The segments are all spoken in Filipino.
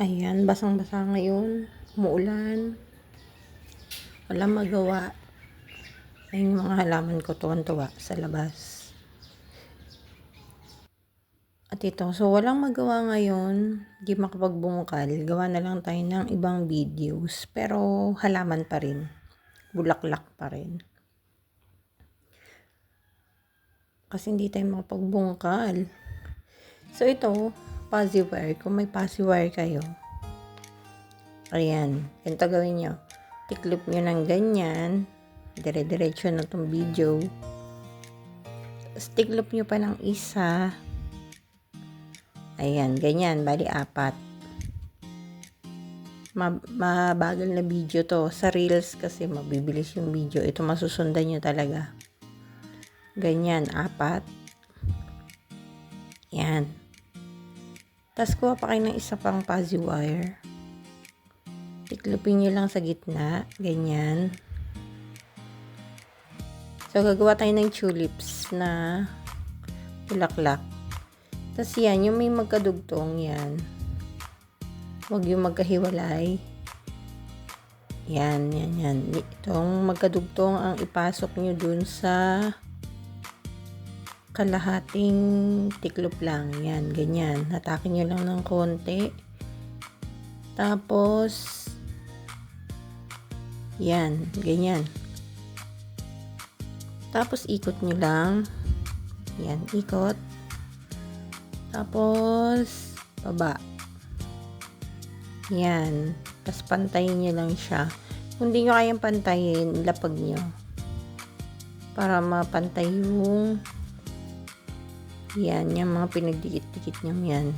Ayan, basang-basa ngayon. Umuulan. Walang magawa. Ayun yung mga halaman ko, tuwan-tuwa sa labas. At ito, so walang magawa ngayon. Di makapagbungkal. Gawa na lang tayo ng ibang videos. Pero halaman pa rin. Bulaklak pa rin. Kasi hindi tayo makapagbungkal. So ito, fuzzy wire. Kung may fuzzy wire kayo, ayan, ganito gawin nyo. Tiklop nyo ng ganyan. Dire-diretso na itong video. Tiklop nyo pa ng isa. Ayan, ganyan. Bali, 4. Mabagal na video to. Sa Reels kasi mabibilis yung video. Ito masusundan nyo talaga. Ganyan, 4. Yan. Tapos kuha pa kayo ng isa pang fuzzy wire. Tiklopin nyo lang sa gitna. Ganyan. So, gagawa tayo ng tulips na bulaklak. Tapos yan, yung may magkadugtong yan. Huwag yung magkahiwalay. Yan. Itong magkadugtong ang ipasok nyo dun sa kalahating tiklop lang. Yan, ganyan. Hatakin nyo lang ng konti. Tapos, yan, ganyan. Tapos, ikot nyo lang. Yan, ikot. Tapos, baba. Yan. Tapos, pantayin nyo lang siya. Kung di nyo kayang pantayin, lapag nyo. Para mapantay yung yan, yung mga pinagdikit-dikit nyo yan.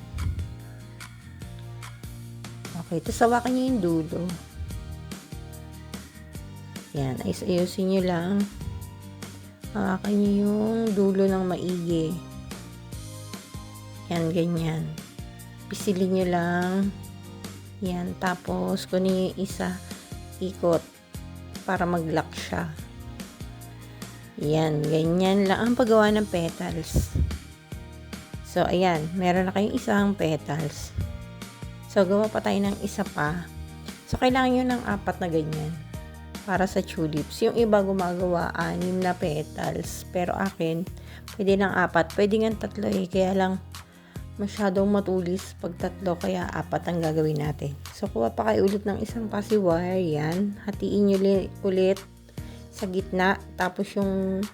Okay, tapos hawakan nyo yung dulo. Yan, ayos-ayusin nyo lang. Hawakan nyo yung dulo ng maigi. Yan, ganyan. Pisilin nyo lang. Yan, tapos kunin yung isa, ikot para mag-lock siya. Yan, ganyan lang ang paggawa ng petals. So, ayan, meron na kayong isang petals. So, gawa pa tayo ng isa pa. So, kailangan nyo ng 4 na ganyan para sa tulips. Yung iba gumagawa 6 na petals. Pero akin, pwede ng 4. Pwede nga 3 eh. Kaya lang, masyadong matulis pag 3. Kaya 4 ang gagawin natin. So, kuha pa kayo ulit ng isang fuzzy wire. Yan. Hatiin nyo ulit sa gitna. Tapos yung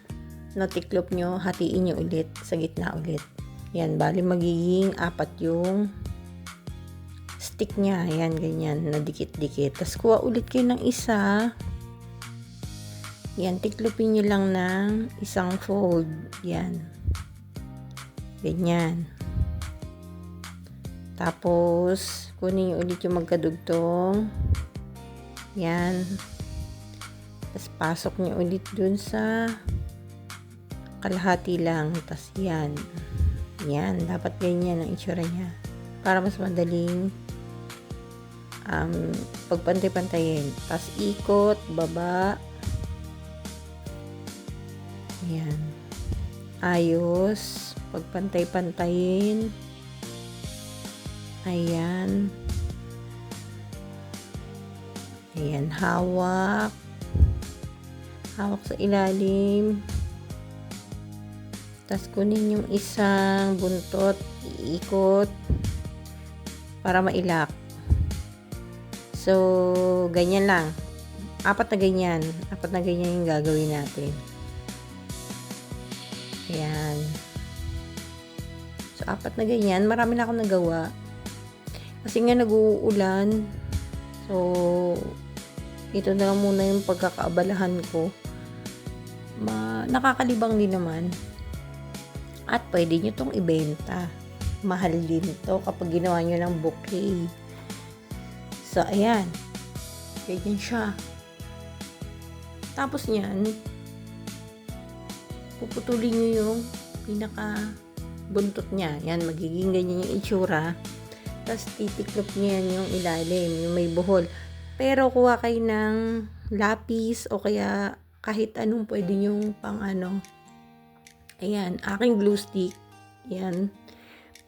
natiklop nyo, hatiin nyo ulit sa gitna ulit. Yan. Bali, magiging 4 yung stick niya. Yan, ganyan. Nadikit-dikit. Tapos, kuha ulit kayo ng isa. Yan. Tiklopin nyo lang ng isang fold. Yan. Ganyan. Tapos, kunin nyo ulit yung magkadugtong. Yan. Tapos, pasok nyo ulit dun sa kalahati lang. Tapos, yan. Yan. Dapat ganyan ang itsura niya. Para mas madaling pagpantay-pantayin. Tapos, ikot, baba. Yan. Ayos. Pagpantay-pantayin. Ayan. Ayan. Hawak. Hawak sa ilalim. Tapos, kunin yung isang buntot. Iikot. Para mailak. So, ganyan lang. 4 na ganyan. 4 na ganyan yung gagawin natin. Ayan. So, 4 na ganyan. Marami na akong nagawa. Kasi nga nag-uulan. So, ito na lang muna yung pagkakaabalahan ko. Nakakalibang din naman. At pwede nyo tong ibenta. Mahal din to kapag ginawa nyo ng bouquet. So, ayan. Ganyan siya. Tapos niyan, puputulin nyo yung pinaka buntot niya. Yan, magiging ganyan yung itsura. Tapos, titiklop nyo yan yung ilalim, yung may buhol. Pero, kuha kayo ng lapis o kaya kahit anong pwede yung pang ano. Ayan, aking glue stick. Yan.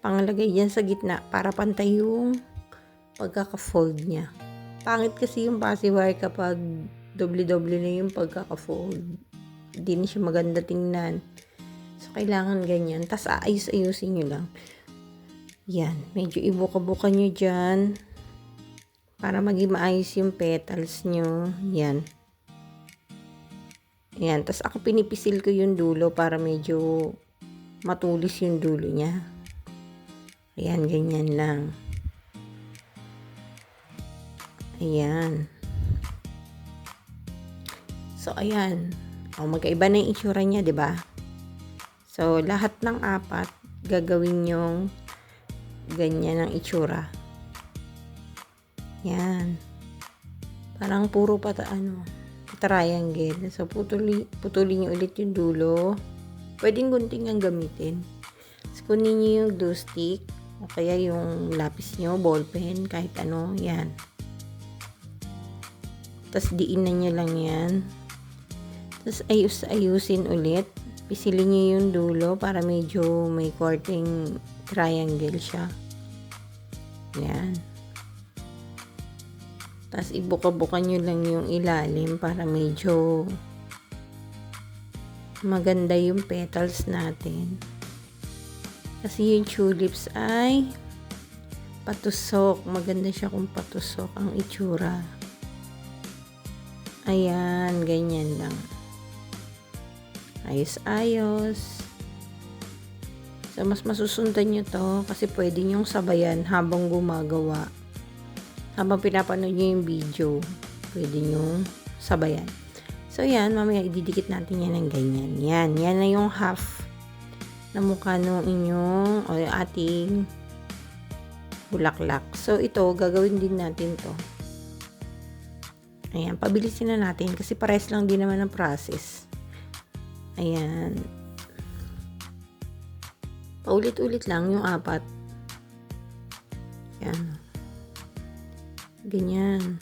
Panglagay dyan sa gitna para pantay yung pagkaka-fold niya. Pangit kasi yung paciwire kapag doble-doble na yung pagkaka-fold. Hindi na siya maganda tingnan. So, kailangan ganyan. Tapos, aayos-ayusin nyo lang. Yan. Medyo ibuka-buka nyo dyan. Para maging maayos yung petals nyo. Yan. Yan. Tapos, ako pinipisil ko yung dulo para medyo matulis yung dulo niya. Ayan. Ganyan lang. Ayan. So, ayan. O, magkaiba na yung itsura niya, diba? So, lahat ng 4, gagawin yung ganyan ang itsura. Yan. Parang puro triangle. So, putulin nyo ulit yung dulo. Pwedeng gunting ang gamitin. So, kunin nyo yung glue stick o kaya yung lapis nyo, ballpen, kahit ano. Yan. Tapos, diinan nyo lang yan. Tapos, ayusin ulit. Pisilin nyo yung dulo para medyo may korteng triangle siya. Yan. Tapos, ibuka-buka nyo lang yung ilalim para medyo maganda yung petals natin. Kasi yung tulips ay patusok. Maganda siya kung patusok ang itsura. Ayan, ganyan lang. Ayos-ayos. So, mas masusundan nyo to kasi pwede nyong sabayan habang gumagawa. Habang pinapanood nyo yung video, pwede nyong sabayan. So, yan. Mamaya ididikit natin yan ng ganyan. Yan. Yan na yung half na mukha ng inyong o yung ating bulaklak. So, ito, gagawin din natin to. Ayan. Pabilisin na natin kasi pares lang din naman ang process. Ayan. Paulit-ulit lang yung 4. Ayan. Ganyan.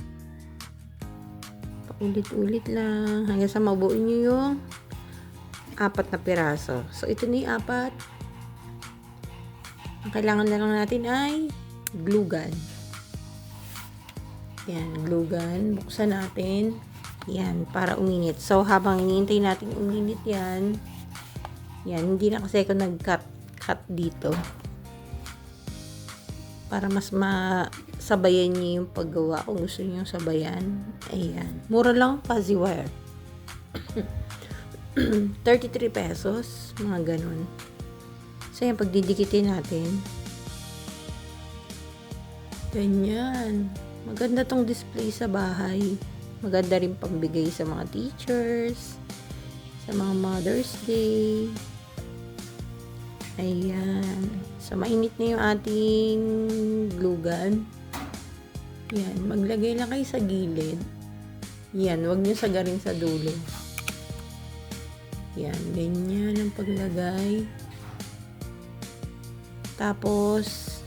Paulit-ulit lang. Hanggang sa mabuo nyo yung 4 na piraso. So, ito na yung 4. Ang kailangan na lang natin ay glue gun. Ayan. Glue gun. Buksan natin. Yan, para uminit. So, habang iniintay natin uminit yan, hindi na kasi ako nag-cut dito. Para mas masabayan niyo yung paggawa kung gusto niyo sabayan. Ayan. Mura lang paciwire. 33 pesos. Mga ganun. So, yan, pagdidikitin natin. Ganyan. Maganda tong display sa bahay. Maganda rin pambigay sa mga teachers, sa mga Mother's Day. Ayan. So, mainit na yung ating glue gun. Yan. Maglagay lang kayo sa gilid. Yan. Huwag nyo sagarin sa dulo. Yan. Ganyan ang paglagay. Tapos,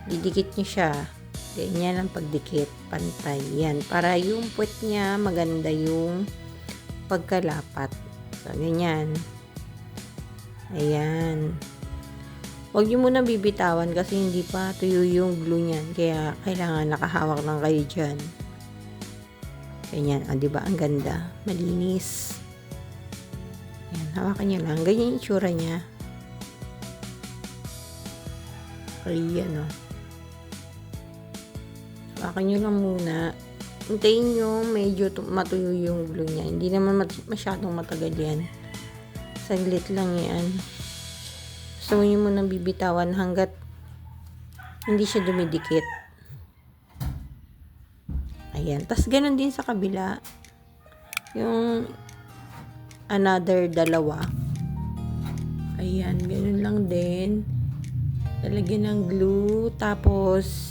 didikit nyo siya. Ganyan ang pagdikit, pantay. Yan, para yung puwet niya maganda yung pagkalapat. So, ganyan. Ayan. Huwag nyo muna bibitawan kasi hindi pa tuyo yung glue niyan. Kaya, kailangan nakahawak lang kayo dyan. Ganyan. Diba? Ang ganda. Malinis. Ayan, hawakan nyo lang. Ganyan yung itsura niya. Ayan, hawakan nyo lang muna. Hintayin nyo medyo matuyo yung glue niya. Hindi naman masyadong matagal yan. Saglit lang yan. So, nyo muna bibitawan hanggat hindi siya dumidikit. Ayan. Tas ganun din sa kabila. Yung another 2. Ayan. Ganun lang din. Lalagyan ng glue. Tapos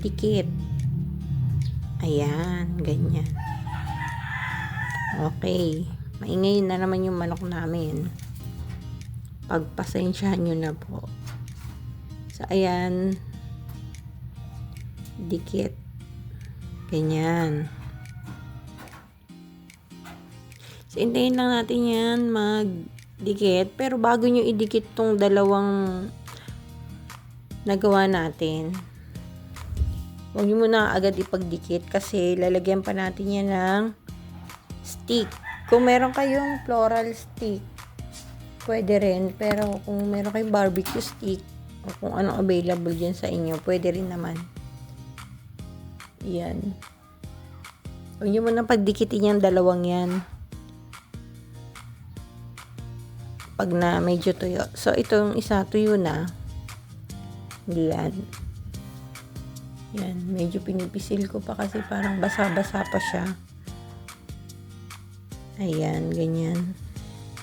dikit. Ayan, ganyan. Okay. Maingay na naman yung manok namin. Pagpasensyahan nyo na po. So, ayan. Dikit. Ganyan. So, hintayin lang natin yan magdikit. Pero bago nyo idikit tong 2 nagawa natin, Huwag niyo muna agad ipagdikit kasi lalagyan pa natin yan ng stick. Kung meron kayong floral stick, pwede rin. Pero kung meron kayong barbecue stick, o kung anong available dyan sa inyo, pwede rin naman. Yan. Huwag niyo muna pagdikitin yung dalawang yan. Pag na medyo tuyo. So, itong isa tuyo na. Yan. Yan. Medyo pinipisil ko pa kasi parang basa-basa pa siya. Ayan, ganyan.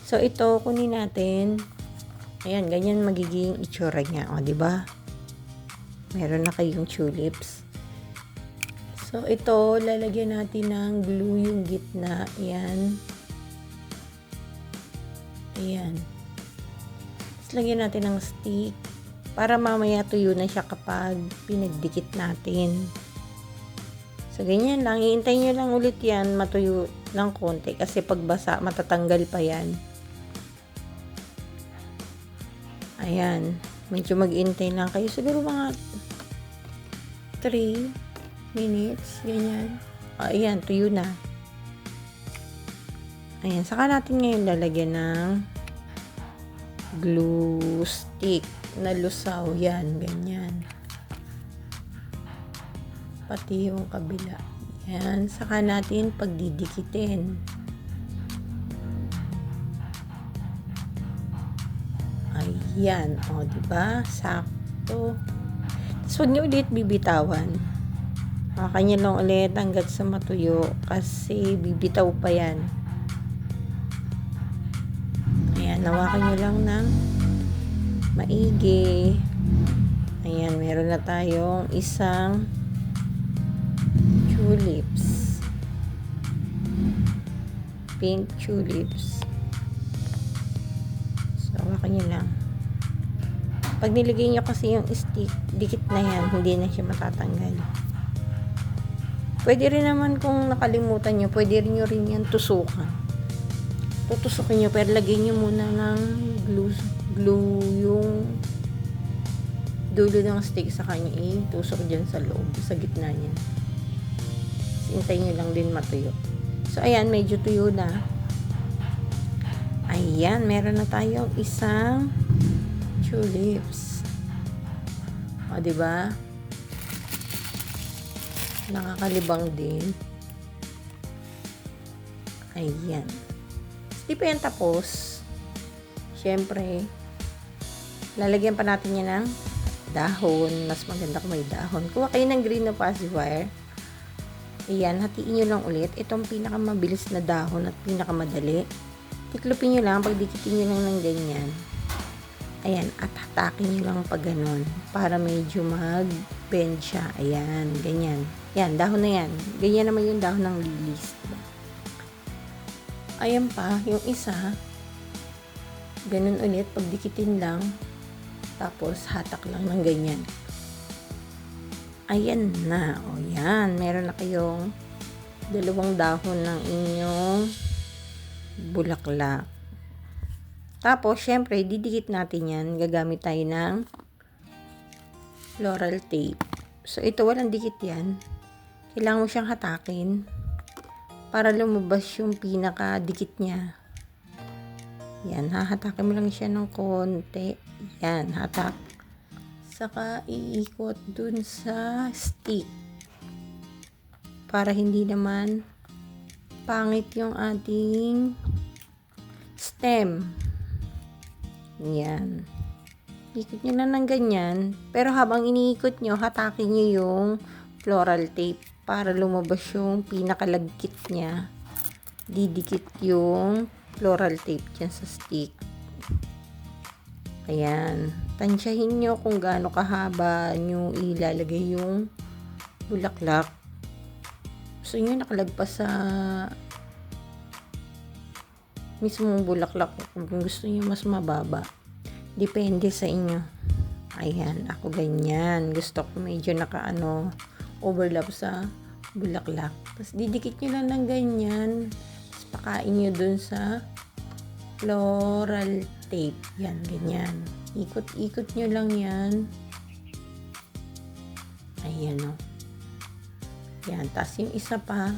So, ito, kunin natin. Ayan, ganyan magiging itsura niya. O, diba? Meron na kayong tulips. So, ito, lalagyan natin ng glue yung gitna. Ayan. Ayan. Tapos, lagyan natin ng stick. Para mamaya tuyo na siya kapag pinagdikit natin. So, ganyan lang. Iintayin nyo lang ulit yan, matuyo ng konti. Kasi pag basa, matatanggal pa yan. Ayan. Medyo mag-intay lang kayo. Siguro mga 3 minutes. Ganyan. Ayan, tuyo na. Ayan. Saka natin ngayon lalagyan ng glue stick na lusaw. Yan, ganyan. Pati yung kabila. Yan. Saka natin pagdidikitin. Ayan. O, diba? Sakto. Tapos, huwag nyo ulit bibitawan. Kanya lang ulit hanggat sa matuyo. Kasi, bibitaw pa yan. Ayan. Hawakan nyo lang ng maigi. Ayan. Meron na tayong isang tulips. Pink tulips. So, hawakan nyo lang. Pag nilagay nyo kasi yung stick, dikit na yan. Hindi na siya matatanggal. Pwede rin naman kung nakalimutan nyo, pwede rin nyo rin yan tusukan. Tutusukin nyo, pero lagay nyo muna ng glue yung dulo ng stick sa kanya. Tusok dyan sa loob, sa gitna niya. Hintayin nyo lang din matuyo. So, ayan, medyo tuyo na. Ayan, meron na tayong isang tulips. O, diba? Nakakalibang din. Ayan. Di pa yan tapos. Siyempre, lalagyan pa natin yan ng dahon. Mas maganda kung may dahon. Kuha kayo ng green na pacifier. Ayan, hatiin nyo lang ulit. Itong pinakamabilis na dahon at pinakamadali. Tiklopin nyo lang, pagdikitin nyo lang ng ganyan. Ayan, at hatakin nyo lang pag ganun. Para medyo mag-bend siya. Ayan, ganyan. Yan, dahon na yan. Ganyan naman yung dahon ng lilies. Ayan pa, yung isa. Ganun ulit, pagdikitin lang. Tapos, hatak lang ng ganyan. Ayan na. O yan. Meron na kayong 2 dahon ng inyong bulaklak. Tapos, syempre, didikit natin yan. Gagamit tayo ng floral tape. So, ito, walang dikit yan. Kailangan mo siyang hatakin para lumabas yung pinaka-dikit niya. Yan. Hahatakin mo lang siya ng konti. Yan. Hatak. Saka iikot dun sa stick para hindi naman pangit yung ating stem. Yan. Ikot nyo na ng ganyan. Pero habang iniikot nyo, hatakin nyo yung floral tape para lumabas yung pinakalagkit niya. Didikit yung floral tape dyan sa stick. Ayan. Tansyahin nyo kung gaano kahaba nyo ilalagay yung bulaklak. Gusto nyo nakalagpas sa mismong bulaklak. Kung gusto nyo mas mababa. Depende sa inyo. Ayan. Ako ganyan. Gusto ko medyo overlap sa bulaklak. Tapos didikit nyo lang ng ganyan. Tapos pakain nyo dun sa floral tape. Yan, ganyan. Ikot-ikot nyo lang yan. Ayan o. Yan, tapos yung isa pa.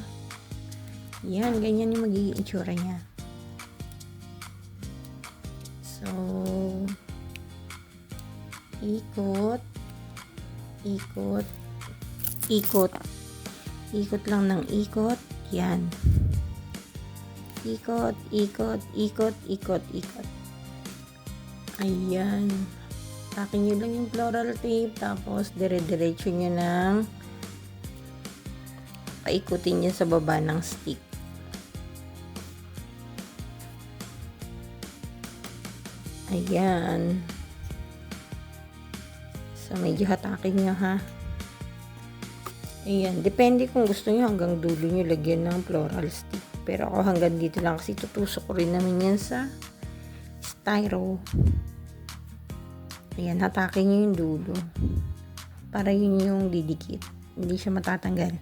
Yan, ganyan yung magiging itsura niya. So, ikot, ikot, ikot, ikot lang ng ikot. Yan. Ikot, ikot, ikot, ikot, ikot. Ayan. Takin nyo lang yung floral tape, tapos dire-diretso nyo ng paikutin nyo sa baba ng stick. Ayan. So, medyo hatakin nyo, ha. Ayan. Depende kung gusto nyo hanggang dulo nyo lagyan ng floral stick. Pero ako hanggang dito lang kasi tutusok ko rin naman yan sa styro. Ayan. Hatakin nyo yung dulo. Para yun yung didikit. Hindi siya matatanggal.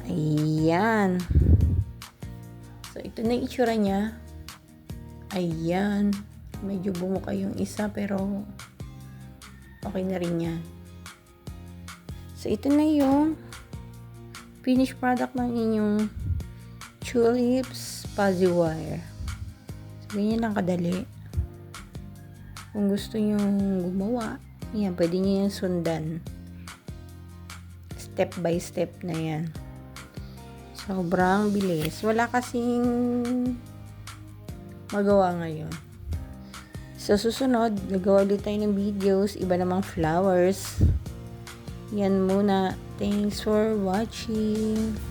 Ayan. So, ito na yung itsura niya. Ayan. Medyo bumuka yung isa pero okay na rin yan. So, ito na yung finished product ng inyong tulips fuzzy wire. So, ganyan lang kadali. Kung gusto nyo gumawa, yan, pwede nyo yan sundan. Step by step na yan. Sobrang bilis. Wala kasing magawa ngayon. So, susunod, nagawa ulit tayo ng videos. Iba namang flowers. Yan muna. Thanks for watching.